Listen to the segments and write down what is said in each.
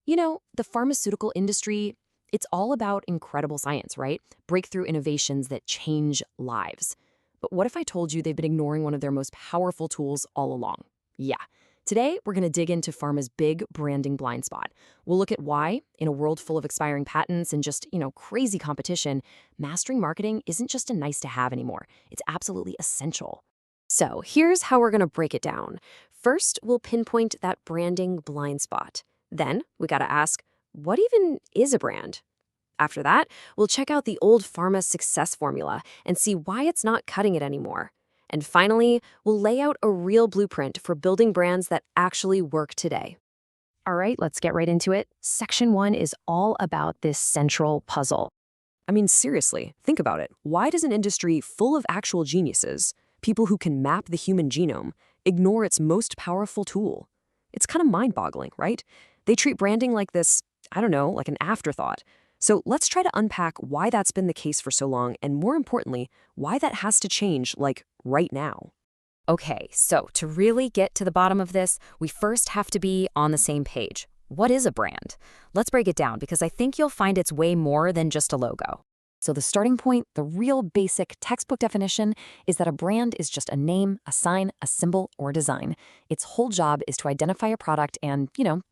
The pharmaceutical industry, it's all about incredible science, right? Breakthrough innovations that change lives. But what if I told you they've been ignoring one of their most powerful tools all along? Yeah. Today, we're going to dig into pharma's big branding blind spot. We'll look at why, in a world full of expiring patents and just, crazy competition, mastering marketing isn't just a nice to have anymore. It's absolutely essential. So, here's how we're going to break it down. First, we'll pinpoint that branding blind spot. Then, we got to ask, what even is a brand? After that, we'll check out the old pharma success formula and see why it's not cutting it anymore. And finally, we'll lay out a real blueprint for building brands that actually work today. All right, let's get right into it. Section 1 is all about this central puzzle. I mean, seriously, think about it. Why does an industry full of actual geniuses, people who can map the human genome, ignore its most powerful tool? It's kind of mind-boggling, right? They treat branding like this, I don't know, like an afterthought. So let's try to unpack why that's been the case for so long, and more importantly, why that has to change, like, right now. Okay, so to really get to the bottom of this, we first have to be on the same page. What is a brand? Let's break it down because I think you'll find it's way more than just a logo. So the starting point, the real basic textbook definition, is that a brand is just a name, a sign, a symbol, or design. Its whole job is to identify a product and,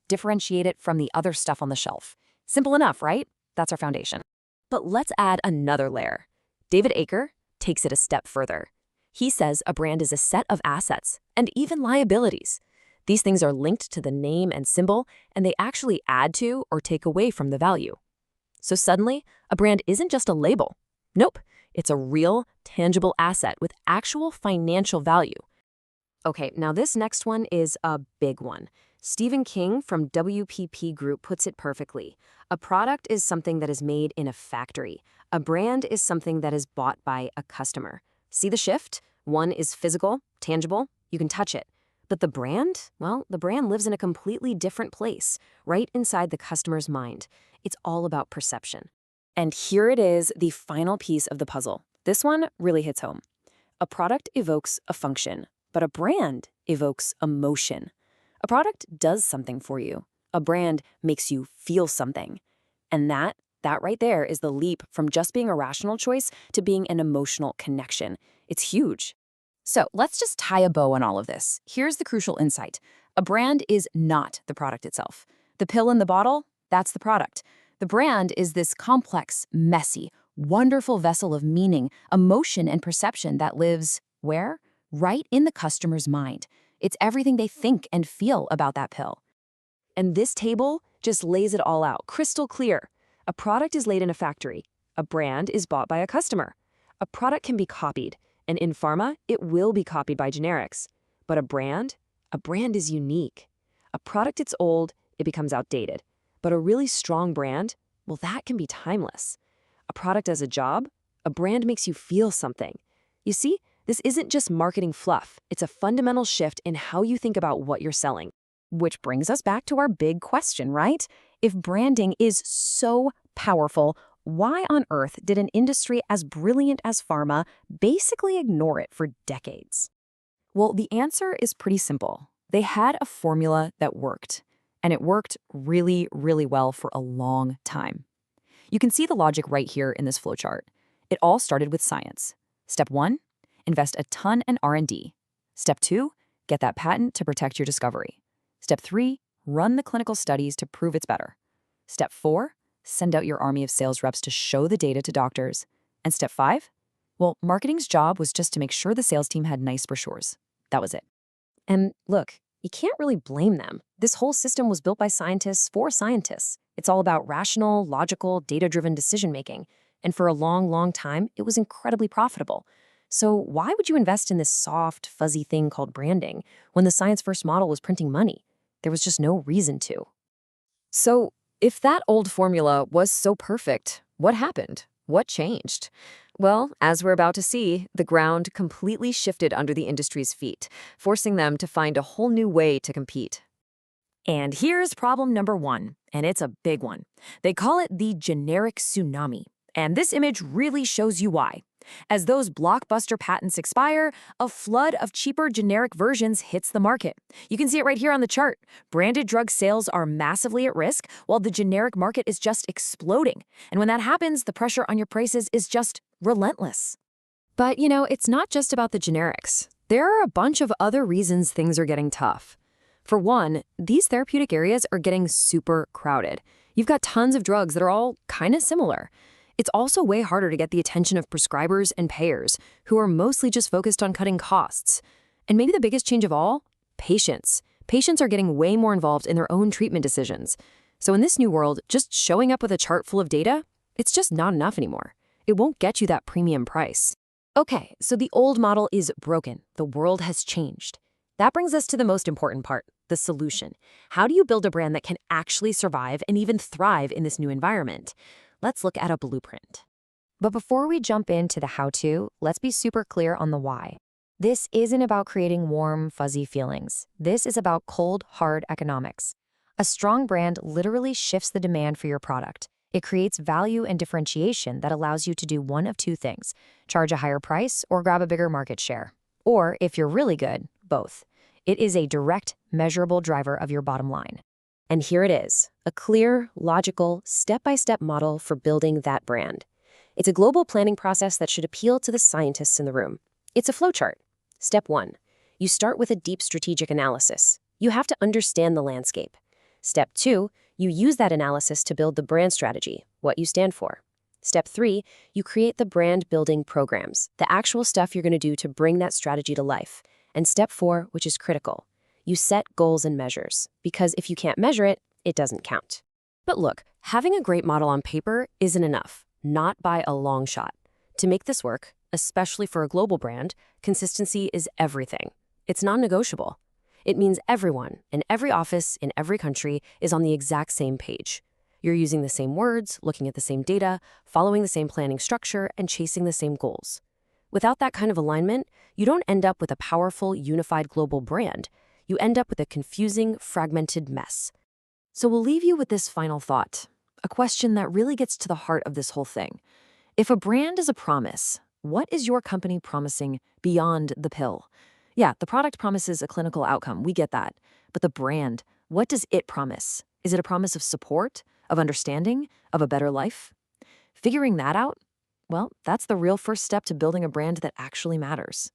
differentiate it from the other stuff on the shelf. Simple enough, right? That's our foundation. But let's add another layer. David Aker takes it a step further. He says a brand is a set of assets and even liabilities. These things are linked to the name and symbol, and they actually add to or take away from the value. So suddenly, a brand isn't just a label. Nope, it's a real, tangible asset with actual financial value. Okay, now this next one is a big one. Stephen King from WPP Group puts it perfectly. A product is something that is made in a factory. A brand is something that is bought by a customer. See the shift? One is physical, tangible, you can touch it. But the brand? Well, the brand lives in a completely different place, right inside the customer's mind. It's all about perception. And here it is, the final piece of the puzzle. This one really hits home. A product evokes a function, but a brand evokes emotion. A product does something for you. A brand makes you feel something. And that right there is the leap from just being a rational choice to being an emotional connection. It's huge. So let's just tie a bow on all of this. Here's the crucial insight. A brand is not the product itself. The pill in the bottle, that's the product. The brand is this complex, messy, wonderful vessel of meaning, emotion, and perception that lives where? Right in the customer's mind. It's everything they think and feel about that pill. And this table just lays it all out, crystal clear. A product is made in a factory. A brand is bought by a customer. A product can be copied, and in pharma, it will be copied by generics. But a brand is unique. A product it's old, it becomes outdated. But a really strong brand, well, that can be timeless. A product does a job, a brand makes you feel something. You see, this isn't just marketing fluff. It's a fundamental shift in how you think about what you're selling. Which brings us back to our big question, right? If branding is so powerful, why on earth did an industry as brilliant as pharma basically ignore it for decades? Well, the answer is pretty simple. They had a formula that worked, and it worked really, really well for a long time. You can see the logic right here in this flowchart. It all started with science. Step 1, invest a ton in R&D. Step 2, get that patent to protect your discovery. Step 3, run the clinical studies to prove it's better. Step 4, send out your army of sales reps to show the data to doctors. And step 5, well, marketing's job was just to make sure the sales team had nice brochures. That was it. And look, you can't really blame them. This whole system was built by scientists for scientists. It's all about rational, logical, data-driven decision-making. And for a long, long time, it was incredibly profitable. So why would you invest in this soft, fuzzy thing called branding when the science-first model was printing money? There was just no reason to. So if that old formula was so perfect, what happened? What changed? Well, as we're about to see, the ground completely shifted under the industry's feet, forcing them to find a whole new way to compete. And here's problem number 1, and it's a big one. They call it the generic tsunami. And this image really shows you why. As those blockbuster patents expire, a flood of cheaper generic versions hits the market. You can see it right here on the chart. Branded drug sales are massively at risk, while the generic market is just exploding. And when that happens, the pressure on your prices is just relentless. But, it's not just about the generics. There are a bunch of other reasons things are getting tough. For one, these therapeutic areas are getting super crowded. You've got tons of drugs that are all kind of similar. It's also way harder to get the attention of prescribers and payers, who are mostly just focused on cutting costs. And maybe the biggest change of all, patients. Patients are getting way more involved in their own treatment decisions. So in this new world, just showing up with a chart full of data, it's just not enough anymore. It won't get you that premium price. Okay, so the old model is broken. The world has changed. That brings us to the most important part, the solution. How do you build a brand that can actually survive and even thrive in this new environment? Let's look at a blueprint. But before we jump into the how-to, let's be super clear on the why. This isn't about creating warm, fuzzy feelings. This is about cold, hard economics. A strong brand literally shifts the demand for your product. It creates value and differentiation that allows you to do one of two things: charge a higher price or grab a bigger market share. Or, if you're really good, both. It is a direct, measurable driver of your bottom line. And here it is, a clear, logical, step-by-step model for building that brand. It's a global planning process that should appeal to the scientists in the room. It's a flowchart. Step 1. You start with a deep strategic analysis. You have to understand the landscape. Step 2. You use that analysis to build the brand strategy, what you stand for. Step 3. You create the brand building programs, the actual stuff you're going to do to bring that strategy to life. And step 4, which is critical. You set goals and measures, because if you can't measure it, it doesn't count. But look, having a great model on paper isn't enough, not by a long shot. To make this work, especially for a global brand, consistency is everything. It's non-negotiable. It means everyone, in every office, in every country, is on the exact same page. You're using the same words, looking at the same data, following the same planning structure, and chasing the same goals. Without that kind of alignment, you don't end up with a powerful, unified global brand. You end up with a confusing, fragmented mess. So we'll leave you with this final thought, a question that really gets to the heart of this whole thing. If a brand is a promise, what is your company promising beyond the pill? Yeah, the product promises a clinical outcome, we get that. But the brand, what does it promise? Is it a promise of support, of understanding, of a better life? Figuring that out, well, that's the real first step to building a brand that actually matters.